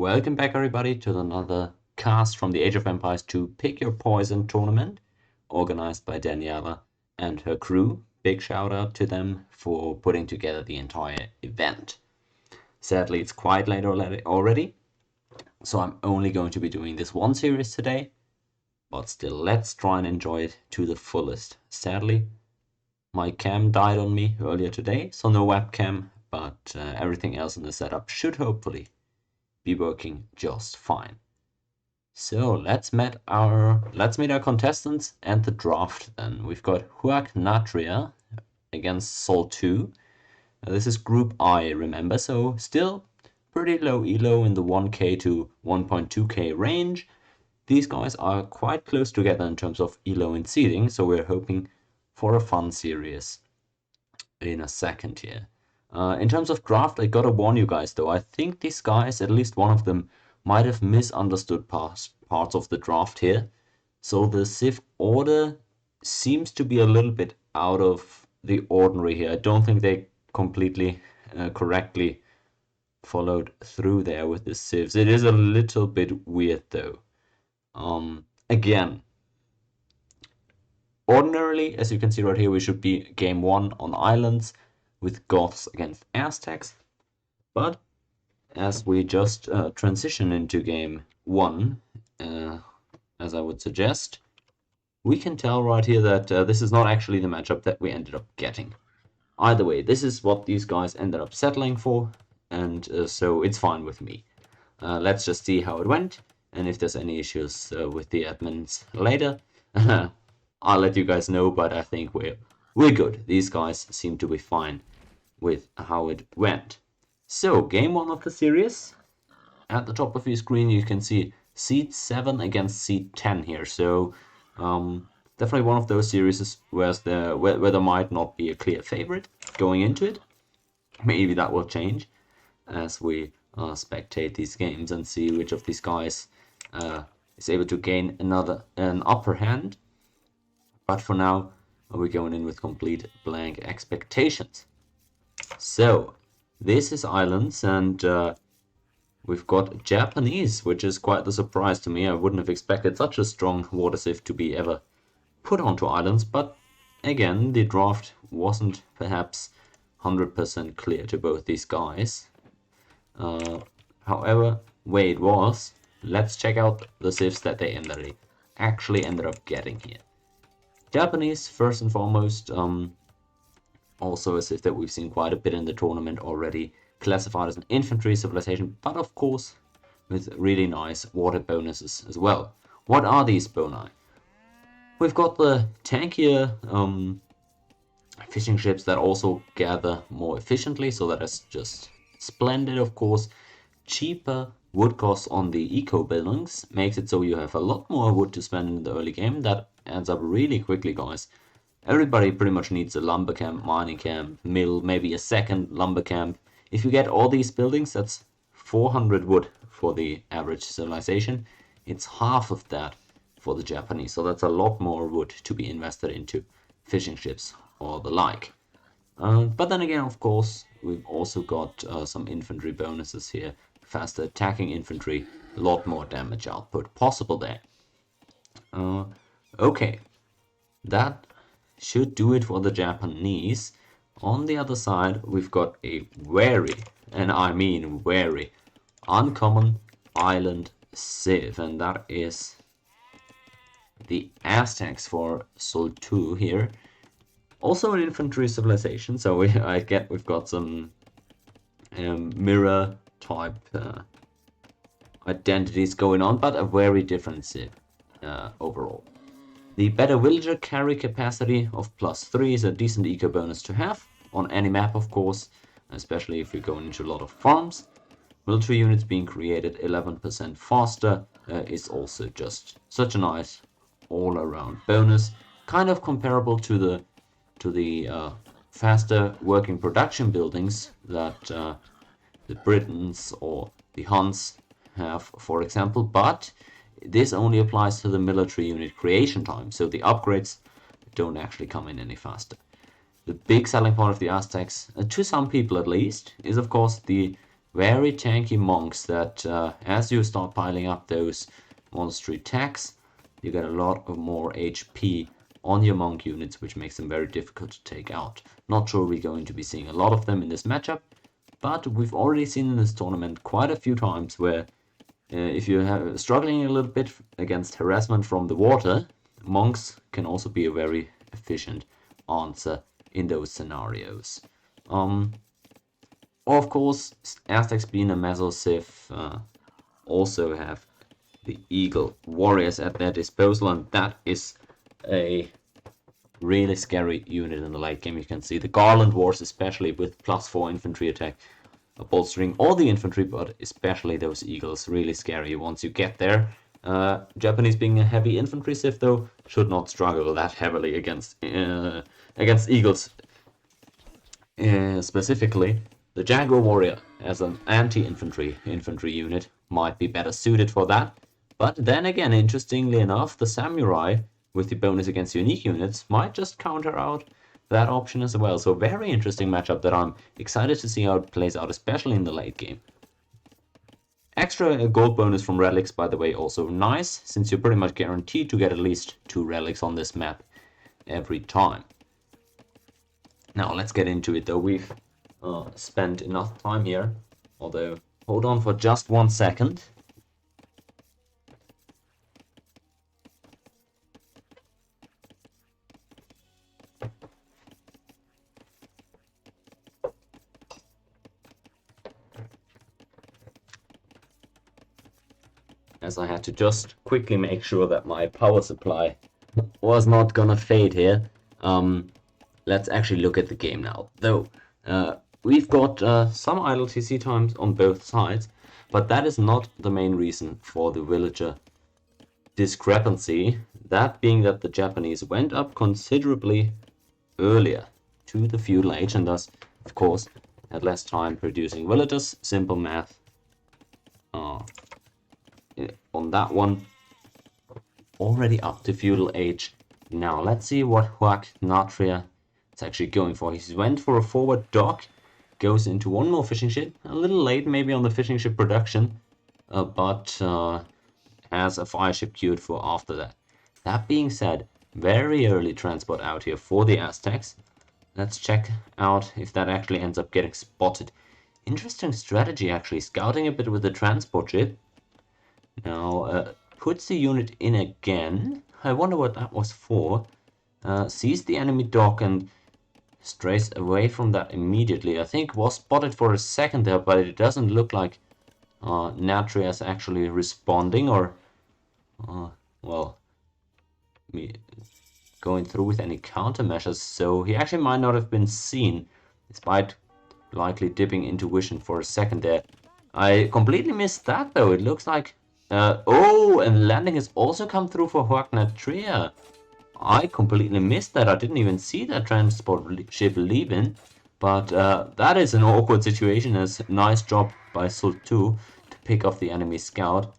Welcome back everybody to another cast from the Age of Empires 2 Pick Your Poison tournament, organized by Daniela and her crew. Big shout out to them for putting together the entire event. Sadly, it's quite late already, so I'm only going to be doing this one series today, but still, let's try and enjoy it to the fullest. Sadly, my cam died on me earlier today, so no webcam, but everything else in the setup should hopefully be working just fine. So let's meet our contestants and the draft then. We've got HuakNatria against Soltou. This is Group I, remember, so still pretty low elo in the 1k to 1.2k range. These guys are quite close together in terms of elo and seeding, so we're hoping for a fun series in a second here. In terms of draft, I gotta warn you guys though, I think these guys, at least one of them, might have misunderstood parts of the draft here. So the Civ order seems to be a little bit out of the ordinary here. I don't think they completely correctly followed through there with the Civs. It is a little bit weird though. Again, ordinarily, as you can see right here, we should be game 1 on islands with Goths against Aztecs, but as we just transition into game 1, as I would suggest, we can tell right here that this is not actually the matchup that we ended up getting. Either way, this is what these guys ended up settling for, and so it's fine with me. Let's just see how it went, and if there's any issues with the admins later, I'll let you guys know, but I think we're good. These guys seem to be fine with how it went. So, game 1 of the series. At the top of your screen you can see seed 7 against seed 10 here. So, definitely one of those series where there might not be a clear favorite going into it. Maybe that will change as we spectate these games and see which of these guys is able to gain an upper hand. But for now, we're going in with complete blank expectations. So, this is Islands, and we've got Japanese, which is quite the surprise to me. I wouldn't have expected such a strong water civ to be ever put onto Islands, but again, the draft wasn't perhaps 100% clear to both these guys. However, way it was, let's check out the civs that they actually ended up getting here. Japanese, first and foremost, also a civ that we've seen quite a bit in the tournament already, classified as an infantry civilization, but of course with really nice water bonuses as well. What are these boni? We've got the tankier fishing ships that also gather more efficiently, so that is just splendid, of course. Cheaper wood costs on the eco buildings makes it so you have a lot more wood to spend in the early game. That adds up really quickly, guys. Everybody pretty much needs a lumber camp, mining camp, mill, maybe a second lumber camp. If you get all these buildings, that's 400 wood for the average civilization. It's half of that for the Japanese, so that's a lot more wood to be invested into fishing ships or the like. But then again, of course, we've also got some infantry bonuses here. Faster attacking infantry, a lot more damage output possible there. Okay, that should do it for the Japanese. On the other side, we've got a very, and I mean very, uncommon island civ, and that is the Aztecs for Soltou here. Also an infantry civilization, so we've got some mirror type identities going on, but a very different civ overall. The better villager carry capacity of +3 is a decent eco bonus to have on any map, of course, especially if you're going into a lot of farms. Military units being created 11% faster is also just such a nice all-around bonus, kind of comparable to the faster working production buildings that the Britons or the Huns have, for example, but this only applies to the military unit creation time, so the upgrades don't actually come in any faster. The big selling point of the Aztecs, to some people at least, is of course the very tanky monks that as you start piling up those monster attacks, you get a lot of more HP on your monk units, which makes them very difficult to take out. Not sure we're going to be seeing a lot of them in this matchup, but we've already seen in this tournament quite a few times where if you're struggling a little bit against harassment from the water, monks can also be a very efficient answer in those scenarios. Of course, Aztecs being a Meso Civ also have the Eagle Warriors at their disposal, and that is a really scary unit in the late game. You can see the Garland Wars, especially with +4 infantry attack, bolstering all the infantry, but especially those Eagles, really scary once you get there. Japanese being a heavy infantry civ, though, should not struggle that heavily against Eagles. Specifically, the Jaguar Warrior as an anti-infantry unit might be better suited for that. But then again, interestingly enough, the Samurai with the bonus against unique units might just counter out that option as well. So very interesting matchup that I'm excited to see how it plays out, especially in the late game. Extra gold bonus from relics, by the way, also nice, since you're pretty much guaranteed to get at least 2 relics on this map every time. Now let's get into it, though. We've spent enough time here, although hold on for just 1 second. As I had to just quickly make sure that my power supply was not gonna fade here. Let's actually look at the game now. Though, we've got some idle TC times on both sides, but that is not the main reason for the villager discrepancy. That being that the Japanese went up considerably earlier to the feudal age and thus, of course, had less time producing villagers. Simple math on that one. Already up to feudal age. Now let's see what HuakNatria is actually going for. He went for a forward dock, goes into one more fishing ship. A little late maybe on the fishing ship production, but has a fire ship queued for after that. That being said, very early transport out here for the Aztecs. Let's check out if that actually ends up getting spotted. Interesting strategy actually, scouting a bit with the transport ship. Now puts the unit in again. I wonder what that was for. Sees the enemy dock and strays away from that immediately. I think was spotted for a second there, but it doesn't look like Natria is actually responding or well, going through with any countermeasures. So he actually might not have been seen, despite likely dipping into vision for a second there. I completely missed that though. It looks like oh, and landing has also come through for HuakNatria. I completely missed that. I didn't even see that transport ship leaving. But that is an awkward situation, as nice job by Soltou to pick off the enemy scout.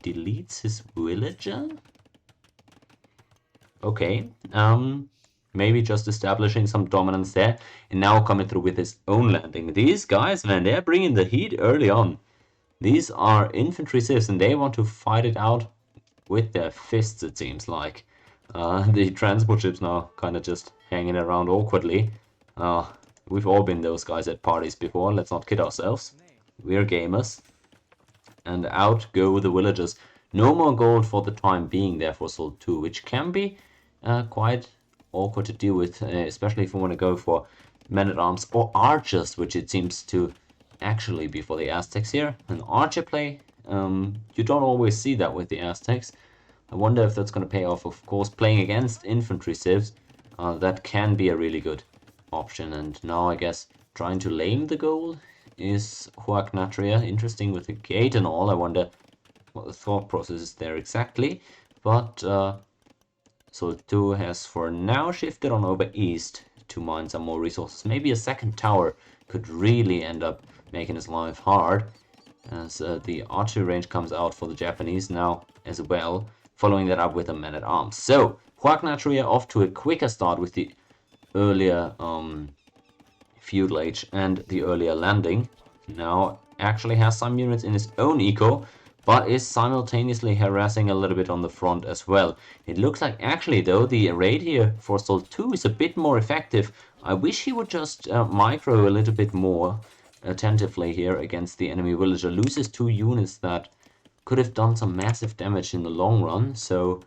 Deletes his villager? Okay, maybe just establishing some dominance there. And now coming through with his own landing. These guys, man, they're bringing the heat early on. These are infantry civs and they want to fight it out with their fists, it seems like. The transport ships now kind of just hanging around awkwardly. We've all been those guys at parties before, let's not kid ourselves. We're gamers. And out go the villagers. No more gold for the time being there for Soltou, which can be quite awkward to deal with, especially if we want to go for men-at-arms or archers, which it seems to actually be for the Aztecs here. An archer play, you don't always see that with the Aztecs. I wonder if that's going to pay off. Of course, playing against infantry civs, that can be a really good option. And now I guess trying to lame the goal is HuakNatria. Interesting with the gate and all. I wonder what the thought process is there exactly. But Soltou has for now shifted on over east to mine some more resources. Maybe a second tower could really end up making his life hard, as the archery range comes out for the Japanese now as well, following that up with a man-at-arms. So HuakNatria off to a quicker start with the earlier feudal age and the earlier landing. now actually has some units in his own eco, but is simultaneously harassing a little bit on the front as well. It looks like actually though the raid here for Soltou is a bit more effective. I wish he would just micro a little bit more attentively here against the enemy villager. Loses 2 units that could have done some massive damage in the long run, so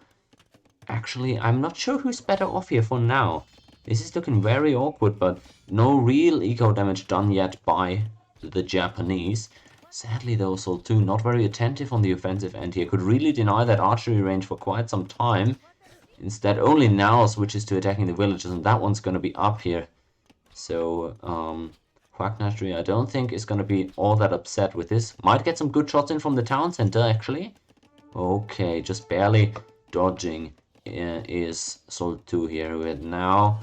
actually I'm not sure who's better off here for now. This is looking very awkward, but no real eco damage done yet by the Japanese. Sadly though, Soltou not very attentive on the offensive end here, could really deny that archery range for quite some time. Instead only now switches to attacking the villages, and that one's gonna be up here. So HuakNatria I don't think is gonna be all that upset with this. Might get some good shots in from the town center actually. Okay, just barely dodging is Soltou here, who had now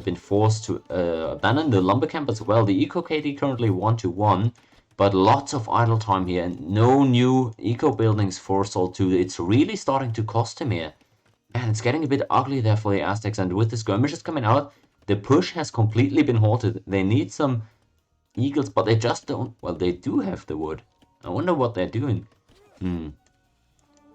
been forced to abandon the lumber camp as well. The eco KD currently 1-1, but lots of idle time here and no new eco buildings for Soltou. It's really starting to cost him here. And it's getting a bit ugly there for the Aztecs, and with the skirmishes coming out, the push has completely been halted. They need some eagles, but they just don't. Well, they do have the wood. I wonder what they're doing.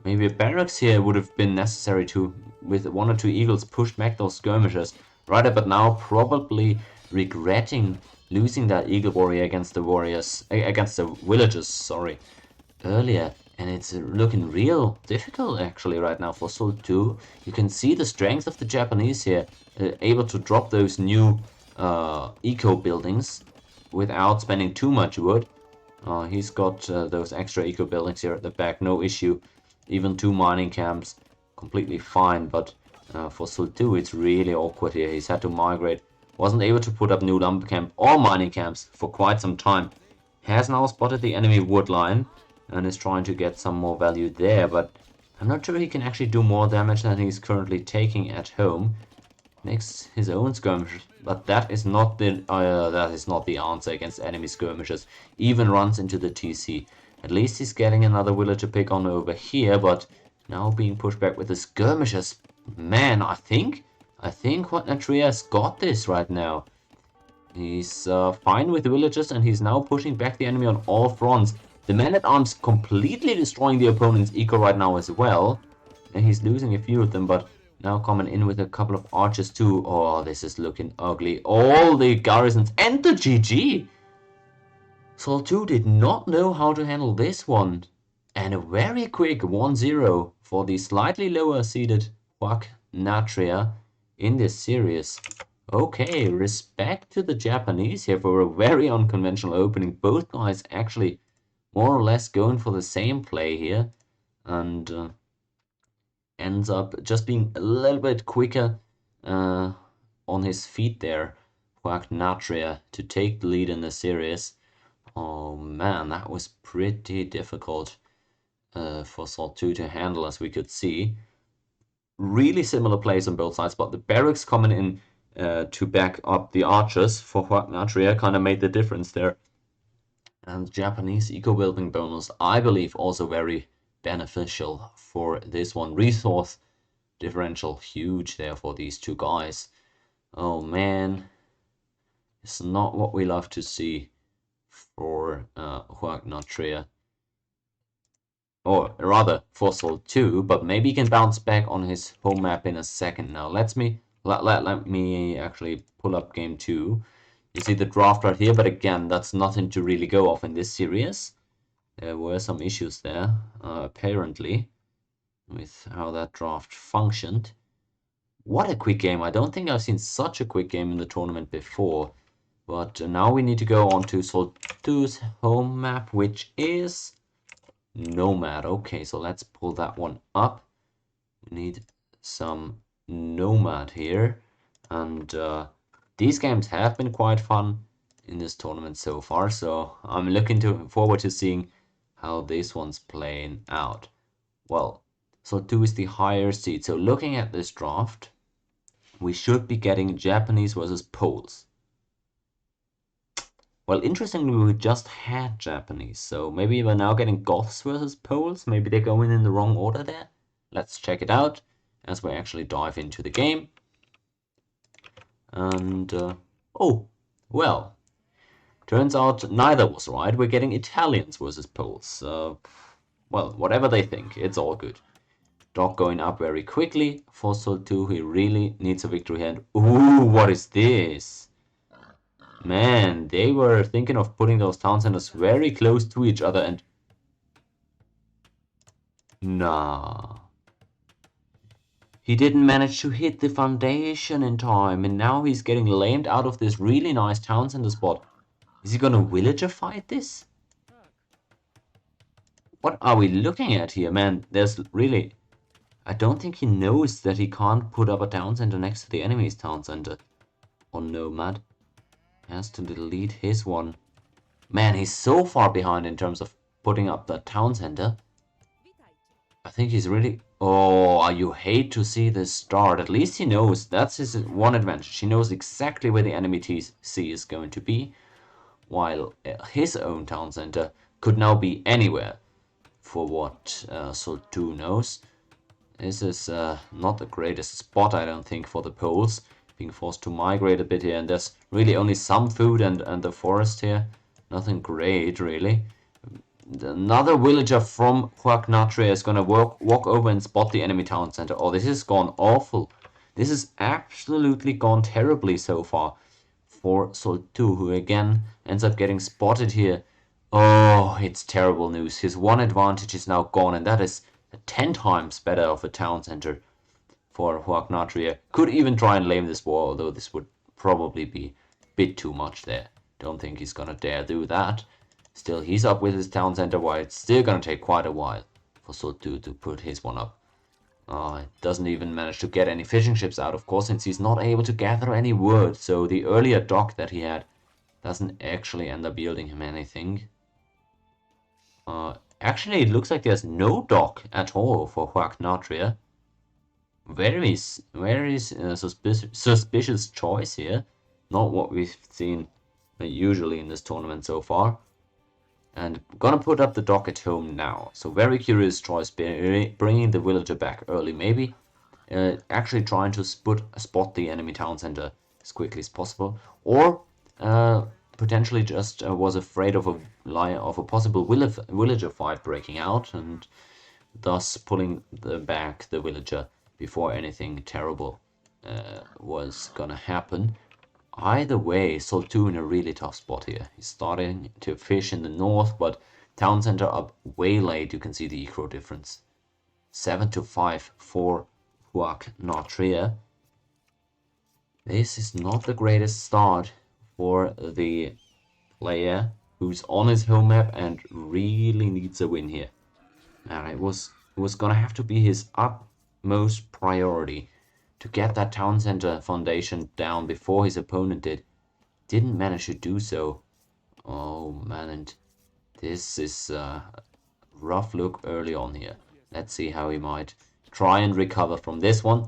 Maybe a barracks here would have been necessary to, with 1 or 2 eagles, push back those skirmishers. Right, but now probably regretting losing that eagle warrior against the villagers, sorry, earlier. And it's looking real difficult actually right now for Soltou. You can see the strength of the Japanese here, able to drop those new eco buildings without spending too much wood. He's got those extra eco buildings here at the back, no issue. Even 2 mining camps, completely fine, but for Soltou it's really awkward here. He's had to migrate, wasn't able to put up new lumber camp or mining camps for quite some time. Has now spotted the enemy wood line and is trying to get some more value there, but I'm not sure he can actually do more damage than he's currently taking at home. Makes his own skirmishers, but that is not the answer against enemy skirmishers. Even runs into the TC. At least he's getting another villager pick on over here, but now being pushed back with the skirmishers. Man, I think HuakNatria has got this right now. He's fine with the villagers, and he's now pushing back the enemy on all fronts. The man-at-arms completely destroying the opponent's eco right now as well. And he's losing a few of them, but now coming in with a couple of archers too. Oh, this is looking ugly. All the garrisons and the GG! Soltou did not know how to handle this one. And a very quick 1-0 for the slightly lower seeded HuakNatria in this series. Okay, respect to the Japanese here for a very unconventional opening. Both guys actually more or less going for the same play here. And ends up just being a little bit quicker on his feet there, HuakNatria, to take the lead in the series. Oh man, that was pretty difficult for Soltou to handle, as we could see. Really similar plays on both sides, but the barracks coming in to back up the archers for HuakNatria kind of made the difference there. And Japanese eco-building bonus, I believe, also very beneficial for this one. Resource differential huge there for these two guys. Oh man, it's not what we love to see for HuakNatria, or rather for Soltou, but maybe he can bounce back on his home map in a second. Now let me actually pull up game 2. You see the draft right here, but again, that's nothing to really go off in this series. There were some issues there, apparently, with how that draft functioned. What a quick game. I don't think I've seen such a quick game in the tournament before. But now we need to go on to Soltou's home map, which is Nomad. Okay, so let's pull that one up. We need some Nomad here. And these games have been quite fun in this tournament so far. So I'm looking forward to seeing how this one's playing out. Well, Soltou is the higher seed. So looking at this draft, we should be getting Japanese versus Poles. Well, interestingly, we just had Japanese, so maybe we're now getting Goths versus Poles. Maybe they're going in the wrong order there. Let's check it out as we actually dive into the game. And, oh, well, Turns out neither was right. We're getting Italians versus Poles. Well, whatever they think, it's all good. Doc going up very quickly for Soltou. He really needs a victory hand. Ooh, what is this? Man, they were thinking of putting those town centers very close to each other and... Nah. He didn't manage to hit the foundation in time, and now he's getting lamed out of this really nice town center spot. Is he gonna villager fight this? What are we looking at here, man? There's really... I don't think he knows that he can't put up a town center next to the enemy's town center. Or Nomad. Has to delete his one. Man, he's so far behind in terms of putting up the town center. I think he's really... Oh, you hate to see this start. At least he knows. That's his one advantage. He knows exactly where the enemy TC is going to be. While his own town center could now be anywhere. For what Soltou knows. This is not the greatest spot, I don't think, for the Poles. Being forced to migrate a bit here. And there's really only some food and the forest here. Nothing great, really. Another villager from HuakNatria is going to walk over and spot the enemy town center. Oh, this has gone awful. This has absolutely gone terribly so far for Soltou, who again ends up getting spotted here. Oh, it's terrible news. His one advantage is now gone, and that is 10 times better of a town center for HuakNatria. Could even try and lame this war, although this would probably be a bit too much there. Don't think he's going to dare do that. Still, he's up with his town center, while it's still going to take quite a while for Soltou to put his one up. It doesn't even manage to get any fishing ships out, of course, since he's not able to gather any wood. So the earlier dock that he had doesn't actually end up yielding him anything. Actually, it looks like there's no dock at all for HuakNatria. Very suspicious choice here. Not what we've seen usually in this tournament so far. And gonna put up the dock at home now. So very curious choice, bringing the villager back early maybe. Actually trying to spot the enemy town center as quickly as possible. Or potentially just was afraid of a possible villager fight breaking out. And thus pulling back the villager before anything terrible was gonna happen. Either way, Soltou in a really tough spot here. He's starting to fish in the north, but town center up way late. You can see the eco difference. 7-5 for HuakNatria. This is not the greatest start for the player who's on his home map and really needs a win here. And it was gonna have to be his utmost priority to get that town center foundation down before his opponent did. Didn't manage to do so. Oh man, and this is a rough look early on here. Let's see how he might try and recover from this one.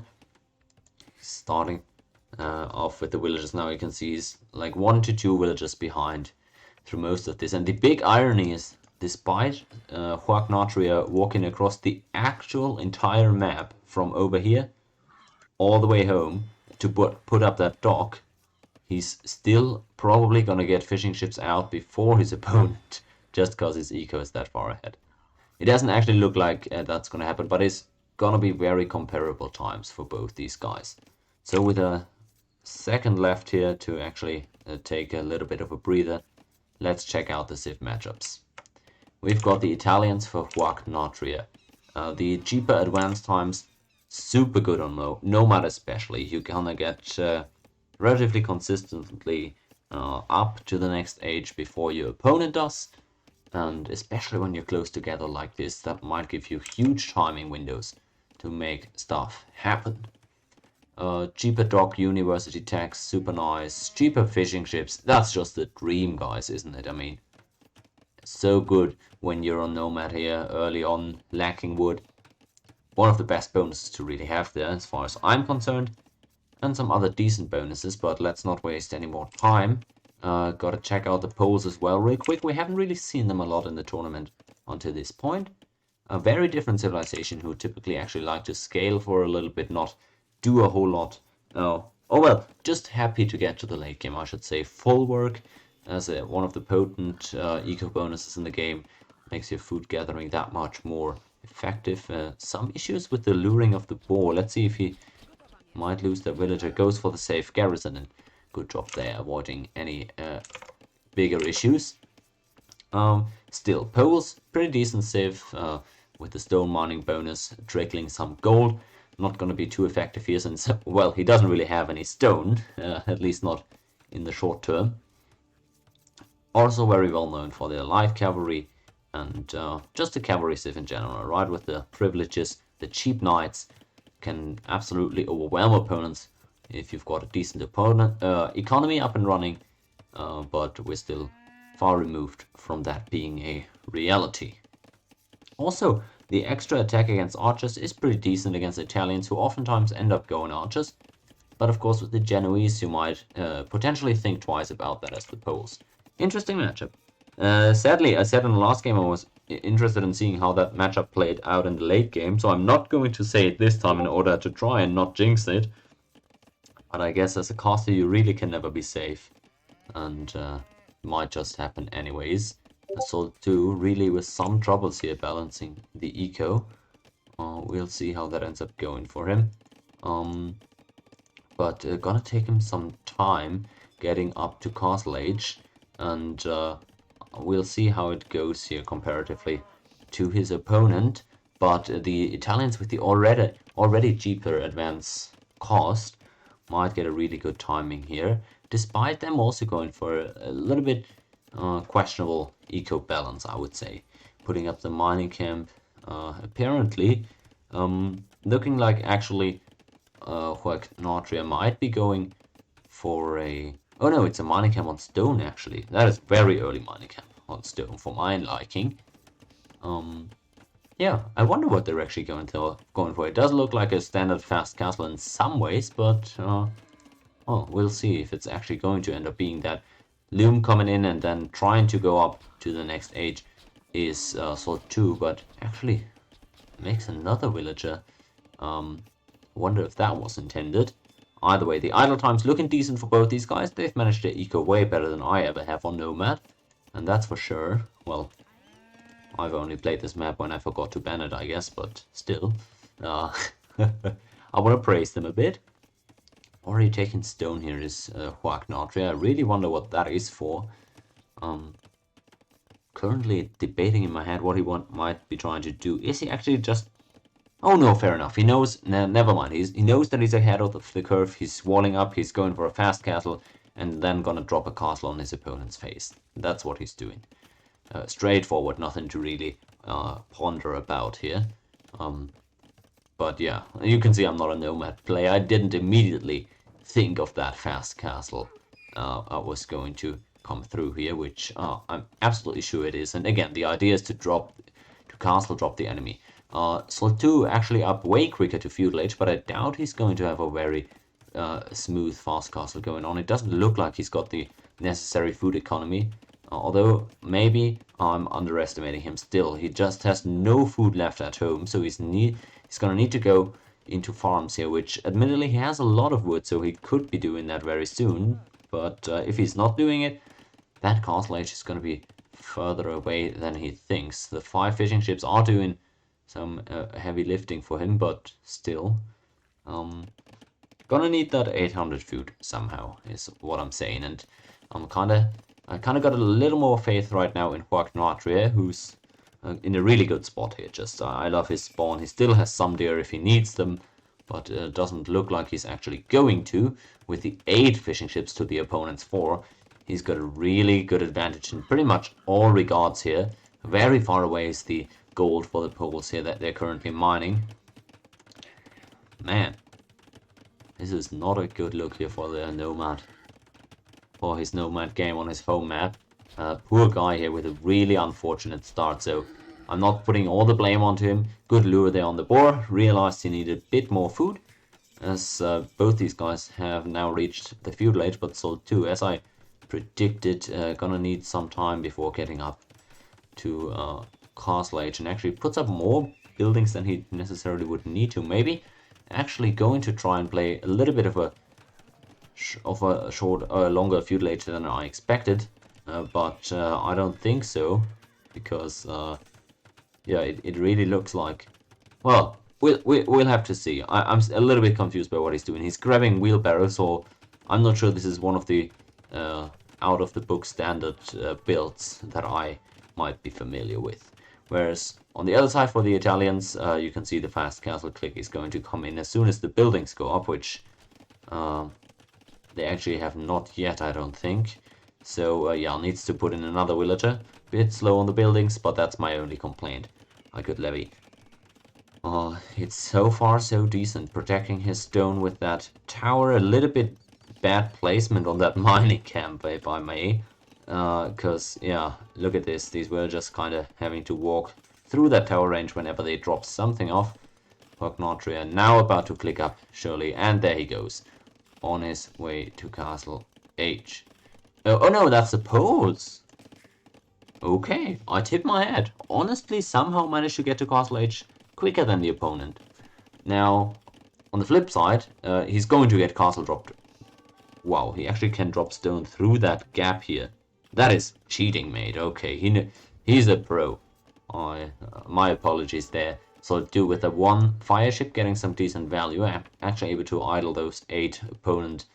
Starting off with the villagers now, you can see he's like 1 to 2 villagers behind through most of this. And the big irony is, despite HuakNatria walking across the actual entire map from over here all the way home to put up that dock, he's still probably gonna get fishing ships out before his opponent, just because his eco is that far ahead. It doesn't actually look like that's gonna happen, but it's gonna be very comparable times for both these guys. So with a second left here to actually take a little bit of a breather, let's check out the Civ matchups. We've got the Italians for HuakNatria. The cheaper advance times, super good on Nomad especially. You're gonna get relatively consistently up to the next age before your opponent does. And especially when you're close together like this, that might give you huge timing windows to make stuff happen. Cheaper dock, university tax, super nice. Cheaper fishing ships, that's just the dream, guys, isn't it? I mean, so good when you're on Nomad here early on, lacking wood. One of the best bonuses to really have there, as far as I'm concerned. And some other decent bonuses, but let's not waste any more time. Gotta check out the Poles as well real quick. We haven't really seen them a lot in the tournament until this point. A very different civilization who typically actually like to scale for a little bit, not do a whole lot. Oh well, just happy to get to the late game, I should say. Full work, as one of the potent eco bonuses in the game. Makes your food gathering that much more effective. Some issues with the luring of the boar. Let's see if he might lose that villager. Goes for the safe garrison, and good job there, avoiding any bigger issues. Still, poles, pretty decent save with the stone mining bonus, trickling some gold. Not going to be too effective here since, well, he doesn't really have any stone, at least not in the short term. Also very well known for their light cavalry and just the cavalry civ in general, right? With the privileges, the cheap knights can absolutely overwhelm opponents if you've got a decent opponent economy up and running, but we're still far removed from that being a reality. Also, the extra attack against archers is pretty decent against Italians, who oftentimes end up going archers. But of course, with the Genoese, you might potentially think twice about that as the Poles. Interesting matchup. Sadly, I said in the last game I was interested in seeing how that matchup played out in the late game, so I'm not going to say it this time in order to try and not jinx it. But I guess as a caster, you really can never be safe, and might just happen anyways. Soltou really with some troubles here balancing the eco. We'll see how that ends up going for him. But gonna take him some time getting up to castle age, and we'll see how it goes here comparatively to his opponent. But the Italians with the already cheaper advance cost might get a really good timing here, despite them also going for a little bit questionable eco balance, I would say. Putting up the mining camp, apparently looking like actually HuakNatria might be going for a... Oh no, it's a mining camp on stone actually. That is very early mining camp on stone for my liking. Yeah, I wonder what they're actually going for. It does look like a standard fast castle in some ways, but well, we'll see if it's actually going to end up being that. Loom coming in and then trying to go up to the next age is Soltou, but actually makes another villager. Wonder if that was intended. Either way, the idle time's looking decent for both these guys. They've managed to eco way better than I ever have on Nomad, and that's for sure. Well, I've only played this map when I forgot to ban it, I guess, but still. I want to praise them a bit. Already taking stone here is HuakNatria. I really wonder what that is for. Currently debating in my head what he might be trying to do. Is he actually just... Oh no, fair enough. He knows... never mind. He knows that he's ahead of the curve. He's walling up. He's going for a fast castle. And then gonna drop a castle on his opponent's face. That's what he's doing. Straightforward. Nothing to really ponder about here. But yeah, you can see I'm not a Nomad player. I didn't immediately think of that fast castle I was going to come through here, which I'm absolutely sure it is. And again, the idea is to castle drop the enemy. Soltou actually up way quicker to feudal age, but I doubt he's going to have a very smooth fast castle going on. It doesn't look like he's got the necessary food economy, although maybe I'm underestimating him still. He just has no food left at home, so he's gonna need to go into farms here, which admittedly he has a lot of wood, so he could be doing that very soon. But if he's not doing it, that castle age is gonna be further away than he thinks. The 5 fishing ships are doing some heavy lifting for him, but still, gonna need that 800 food somehow, is what I'm saying. And I kind of got a little more faith right now in HuakNatria, who's in a really good spot here. Just I love his spawn. He still has some deer if he needs them, but doesn't look like he's actually going to. With the 8 fishing ships to the opponent's 4, he's got a really good advantage in pretty much all regards here. Very far away is the gold for the Poles here that they're currently mining. Man, this is not a good look here for the Nomad. For his Nomad game on his home map. Poor guy here with a really unfortunate start, so I'm not putting all the blame onto him. Good lure there on the boar. Realized he needed a bit more food, as both these guys have now reached the feudal age, but Soltou, as I predicted, gonna need some time before getting up to castle age, and actually puts up more buildings than he necessarily would need to. Maybe actually going to try and play a little bit of a longer feudal age than I expected. but I don't think so, because yeah, it really looks like. Well, we'll have to see. I'm a little bit confused by what he's doing. He's grabbing wheelbarrows, so I'm not sure this is one of the out of the book standard builds that I might be familiar with. Whereas on the other side for the Italians, you can see the fast castle click is going to come in as soon as the buildings go up, which they actually have not yet, I don't think. So yeah, needs to put in another villager. Bit slow on the buildings, but that's my only complaint. I could levy. It's so far so decent, protecting his stone with that tower. A little bit bad placement on that mining camp, if I may. Because, yeah, look at this. These were just kind of having to walk through that tower range whenever they drop something off. HuakNatria now about to click up, surely. And there he goes. On his way to Castle H. Oh no, that's the poles. Okay, I tip my head. Honestly, somehow managed to get to Castle H quicker than the opponent. Now, on the flip side, he's going to get castle dropped. Wow, he actually can drop stone through that gap here. That is cheating, mate. Okay, he's a pro. My apologies there. Soltou with a 1 fire ship getting some decent value. Actually able to idle those 8 opponent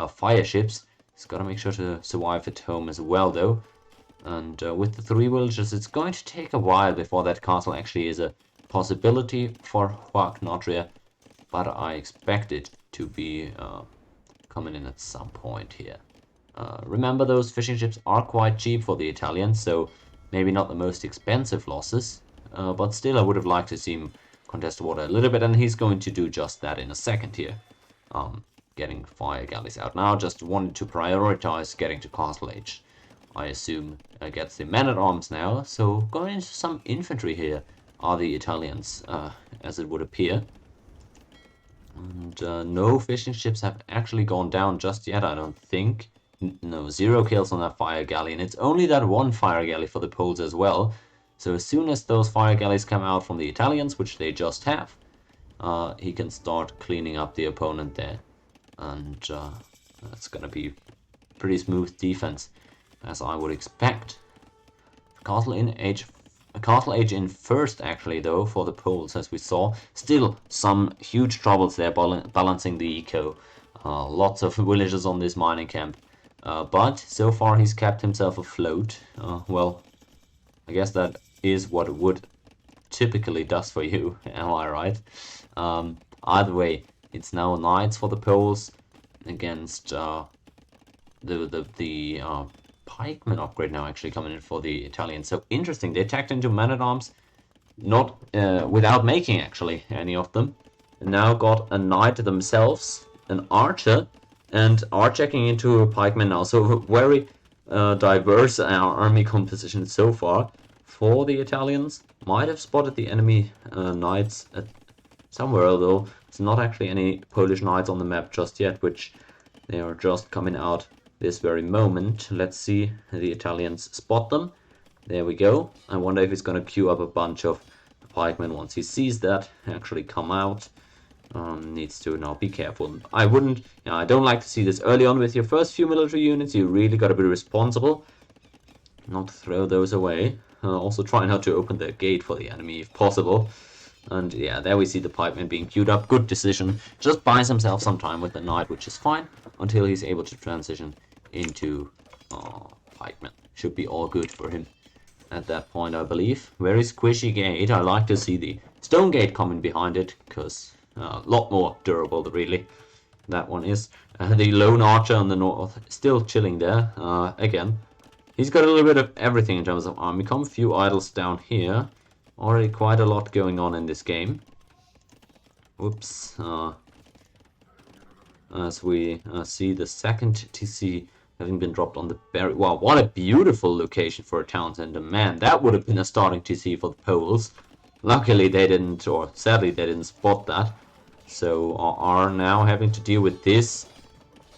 fire ships. He's got to make sure to survive at home as well, though. And with the 3 villagers, it's going to take a while before that castle actually is a possibility for HuakNatria. But I expect it to be coming in at some point here. Remember, those fishing ships are quite cheap for the Italians, so maybe not the most expensive losses. But still, I would have liked to see him contest the water a little bit, and he's going to do just that in a second here. Getting fire galleys out now. Just wanted to prioritize getting to Castle H. I assume gets the men-at-arms now, so going into some infantry here are the Italians, as it would appear. And no fishing ships have actually gone down just yet, I don't think. No, 0 kills on that fire galley, and it's only that 1 fire galley for the Poles as well. So as soon as those fire galleys come out from the Italians, which they just have, he can start cleaning up the opponent there. And that's gonna be pretty smooth defense, as I would expect. Castle Age in first, actually, though, for the Poles, as we saw. Still some huge troubles there balancing the eco. Lots of villagers on this mining camp. But so far he's kept himself afloat. Well, I guess that is what wood typically does for you, am I right? Either way, it's now knights for the Poles against the pikeman upgrade now actually coming in for the Italians. So interesting, they attacked into men-at-arms, not without making actually any of them. And now got a knight themselves, an archer, and are checking into a pikeman now. So very diverse army composition so far for the Italians. Might have spotted the enemy knights at somewhere, although it's not actually any Polish knights on the map just yet, which they are just coming out this very moment. Let's see the Italians spot them. There we go. I wonder if he's going to queue up a bunch of pikemen once he sees that actually come out. Needs to now be careful. I don't like to see this early on with your first few military units. You really got to be responsible, not throw those away. Also try not to open the gate for the enemy if possible. And yeah, there we see the pikeman being queued up. Good decision. Just buys himself some time with the knight, which is fine, until he's able to transition into pikeman. Should be all good for him at that point, I believe. Very squishy gate. I like to see the stone gate coming behind it, because a lot more durable, really. That one is. The lone archer on the north, still chilling there. Again, he's got a little bit of everything in terms of army. Come a few idols down here. Already quite a lot going on in this game. Whoops. As we see the second TC having been dropped on the berry. Wow, what a beautiful location for a town center. Man, that would have been a starting TC for the Poles. Luckily they didn't, or sadly they didn't spot that. So are now having to deal with this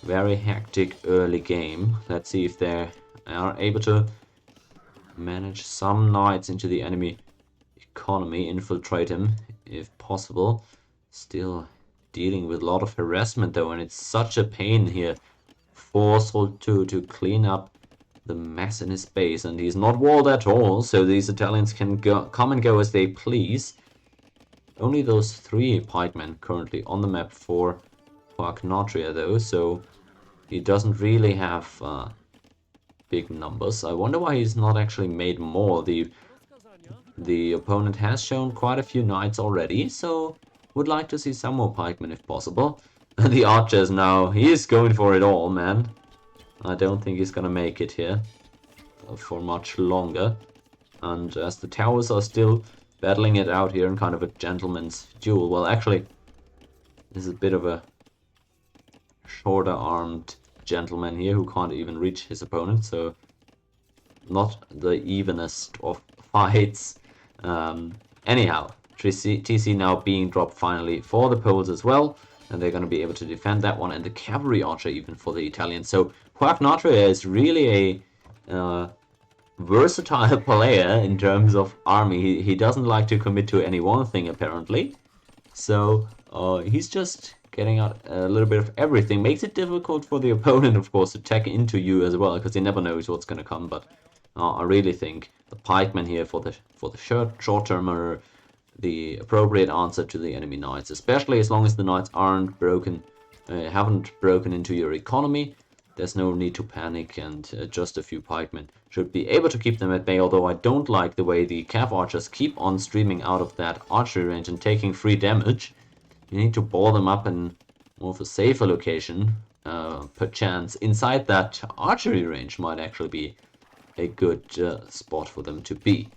very hectic early game. Let's see if they are able to manage some knights into the enemy economy, infiltrate him if possible. Still dealing with a lot of harassment though, and it's such a pain here for Soltou to clean up the mess in his base, and he's not walled at all, so these Italians can come and go as they please. Only those 3 pikemen currently on the map for HuakNatria though, so he doesn't really have big numbers. I wonder why he's not actually made more. The opponent has shown quite a few knights already, so would like to see some more pikemen if possible. The archers now, he is going for it all, man. I don't think he's gonna make it here for much longer. And as the towers are still battling it out here in kind of a gentleman's duel, well, actually, this is a bit of a shorter armed gentleman here who can't even reach his opponent, so not the evenest of fights. Anyhow, TC now being dropped finally for the Poles as well, and they're going to be able to defend that one, and the cavalry archer even for the Italians. So HuakNatria is really a versatile player in terms of army. He doesn't like to commit to any one thing apparently, so he's just getting out a little bit of everything. Makes it difficult for the opponent, of course, to tech into you as well, because he never knows what's going to come. But I really think the pikemen here for the short term are the appropriate answer to the enemy knights, especially as long as the knights aren't broken, haven't broken into your economy. There's no need to panic, and just a few pikemen should be able to keep them at bay, although I don't like the way the cav archers keep on streaming out of that archery range and taking free damage. You need to ball them up in more of a safer location. Perchance inside that archery range might actually be a good spot for them to be.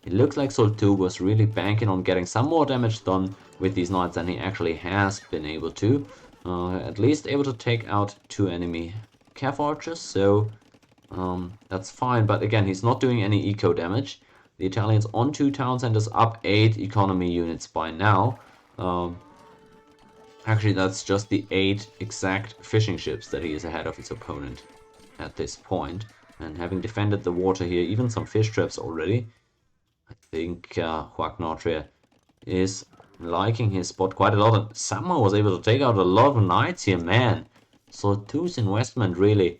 It looks like Soltou was really banking on getting some more damage done with these knights than he actually has been able to. At least able to take out 2 enemy cav archers, so that's fine. But again, he's not doing any eco damage. The Italians on 2 town centers, up 8 economy units by now. Actually, that's just the 8 exact fishing ships that he is ahead of his opponent at this point. And having defended the water here, even some fish traps already, I think HuakNatria is liking his spot quite a lot. And somehow was able to take out a lot of knights here, man. Soltou's investment really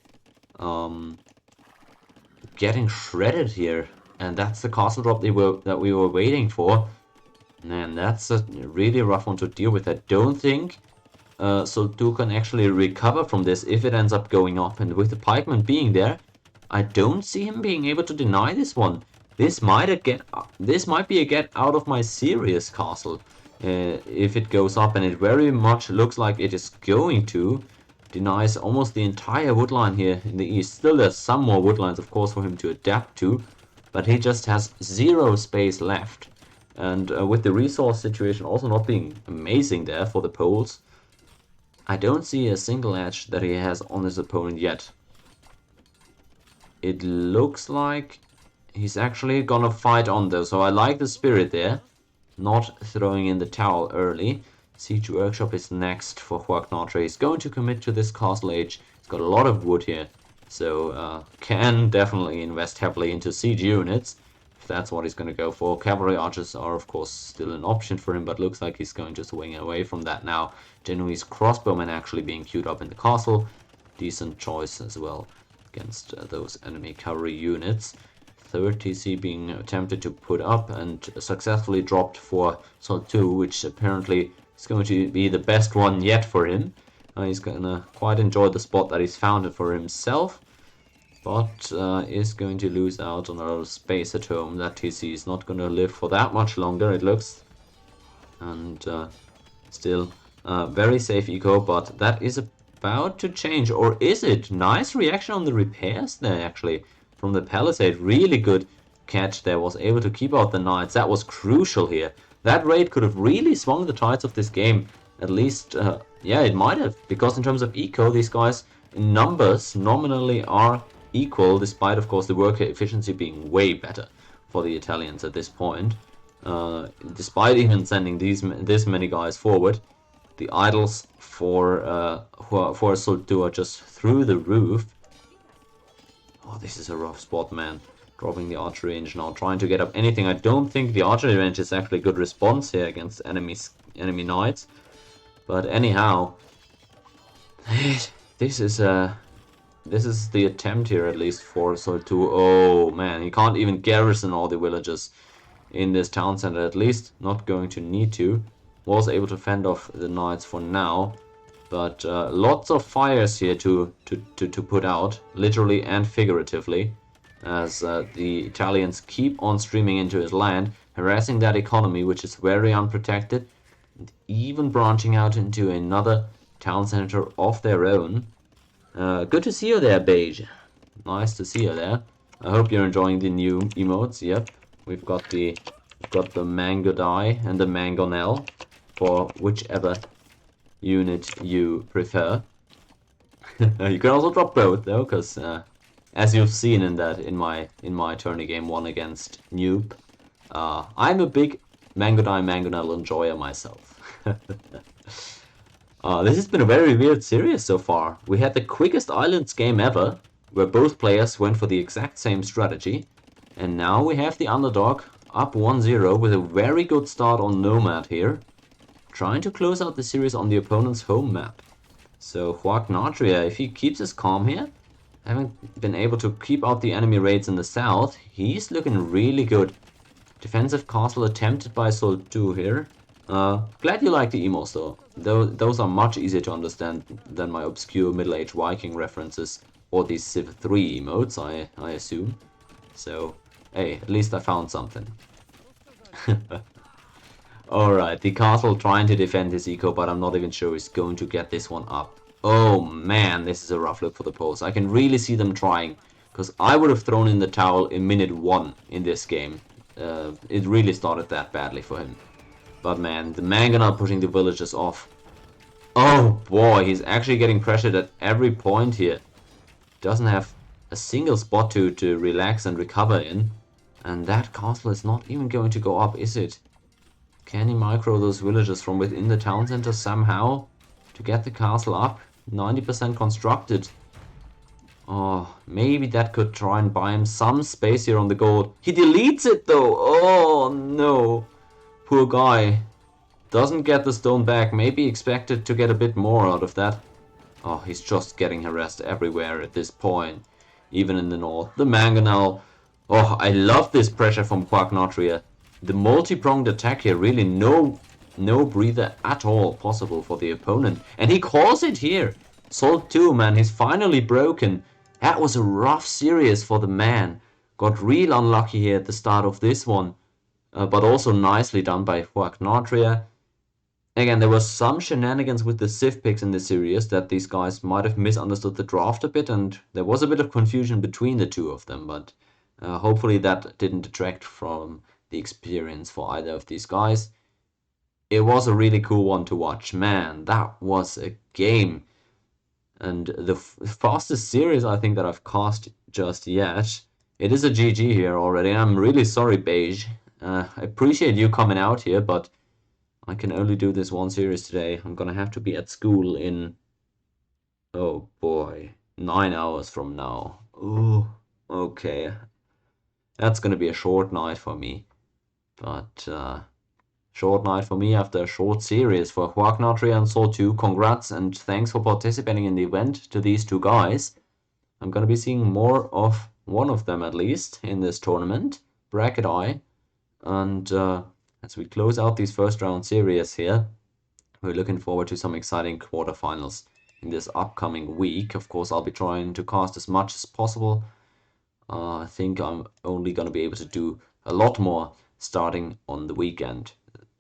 getting shredded here. And that's the castle drop that we were waiting for. Man, that's a really rough one to deal with. I don't think Soltou can actually recover from this if it ends up going up. And with the pikeman being there, I don't see him being able to deny this one. This might be a get out of my serious castle if it goes up, and it very much looks like it is going to. Denies almost the entire woodline here in the east. Still, there's some more woodlines, of course, for him to adapt to, but he just has 0 space left. And with the resource situation also not being amazing there for the Poles, I don't see a single edge that he has on his opponent yet. It looks like he's actually gonna fight on though, so I like the spirit there. Not throwing in the towel early. Siege Workshop is next for HuakNatria. He's going to commit to this castle age. He's got a lot of wood here, so can definitely invest heavily into siege units. That's what he's going to go for. Cavalry archers are, of course, still an option for him, but looks like he's going to swing away from that now. Genoese crossbowmen actually being queued up in the castle. Decent choice as well against those enemy cavalry units. 3rd TC being attempted to put up and successfully dropped for Soltou, which apparently is going to be the best one yet for him. He's going to quite enjoy the spot that he's found for himself, but is going to lose out on a lot of space at home. That TC is not going to live for that much longer, it looks. And still very safe eco, but that is about to change. Or is it? Nice reaction on the repairs there, actually, from the palisade. Really good catch there. Was able to keep out the knights. That was crucial here. That raid could have really swung the tides of this game. At least, yeah, it might have. Because in terms of eco, these guys in numbers nominally are equal, despite of course the worker efficiency being way better for the Italians at this point. Despite even sending this many guys forward, the idols for Soltou are just through the roof. Oh, this is a rough spot, man. Dropping the archery range now, trying to get up anything. I don't think the archery range is actually a good response here against enemy knights. But anyhow, this is a this is the attempt here, at least for Soltou. Oh man, he can't even garrison all the villagers in this town center, at least not going to need to. Was able to fend off the knights for now, but lots of fires here to put out, literally and figuratively, as the Italians keep on streaming into his land, harassing that economy, which is very unprotected, and even branching out into another town center of their own. Good to see you there, Beige. Nice to see you there. I hope you're enjoying the new emotes. Yep, we've got the mango die and the mangonel for whichever unit you prefer. You can also drop both though, because as you've seen in my tourney game 1 against Noob, I'm a big mango die mangonel enjoyer myself. This has been a very weird series so far. We had the quickest Islands game ever, where both players went for the exact same strategy, and now we have the underdog up 1-0 with a very good start on Nomad here, trying to close out the series on the opponent's home map. So HuakNatria, if he keeps his calm here, having been able to keep out the enemy raids in the south, he's looking really good. Defensive castle attempted by Soltou here. Glad you like the emos though. Those are much easier to understand than my obscure middle-aged Viking references or these Civ 3 emotes, I assume. So, hey, at least I found something. Alright, the castle trying to defend his eco, but I'm not even sure he's going to get this one up. Oh man, this is a rough look for the Poles. I can really see them trying, because I would have thrown in the towel in minute 1 in this game. It really started that badly for him. But man, the mangonel pushing the villagers off. Oh boy, he's actually getting pressured at every point here. Doesn't have a single spot to relax and recover in. And that castle is not even going to go up, is it? Can he micro those villagers from within the town center somehow to get the castle up? 90% constructed. Oh, maybe that could try and buy him some space here on the gold. He deletes it though. Oh no. Poor guy. Doesn't get the stone back. Maybe expected to get a bit more out of that. Oh, he's just getting harassed everywhere at this point. Even in the north. The mangonel. Oh, I love this pressure from HuakNatria. The multi-pronged attack here, really no breather at all possible for the opponent. And he calls it here. Soltou, man, he's finally broken. That was a rough series for the man. Got real unlucky here at the start of this one. But also nicely done by HuakNatria. Again, there was some shenanigans with the Civ picks in this series that these guys might have misunderstood the draft a bit, and there was a bit of confusion between the two of them, but hopefully that didn't detract from the experience for either of these guys. It was a really cool one to watch. Man, that was a game. And the fastest series I think that I've cast just yet. It is a GG here already. I'm really sorry, Beige. I appreciate you coming out here, but I can only do this one series today. I'm gonna have to be at school in, oh boy, 9 hours from now. Ooh, okay. That's gonna be a short night for me. But, short night for me after a short series. For HuakNatria and Soltou, congrats and thanks for participating in the event to these two guys. I'm gonna be seeing more of one of them at least in this tournament, Bracket Eye. And as we close out these first round series here, we're looking forward to some exciting quarterfinals in this upcoming week. Of course, I'll be trying to cast as much as possible. I think I'm only going to be able to do a lot more starting on the weekend,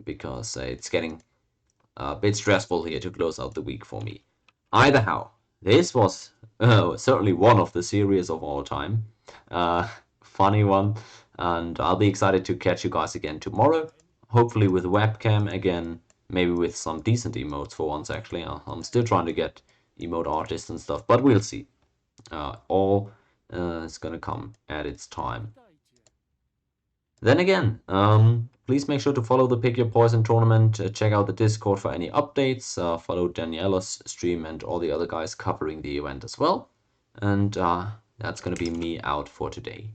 because it's getting a bit stressful here to close out the week for me. Either how, this was certainly one of the series of all time. Funny one. And I'll be excited to catch you guys again tomorrow. Hopefully with webcam again. Maybe with some decent emotes for once, actually. I'm still trying to get emote artists and stuff, but we'll see. All is gonna come at its time. Then again, please make sure to follow the Pick Your Poison tournament. Check out the Discord for any updates. Follow Daniela's stream and all the other guys covering the event as well. And that's gonna be me out for today.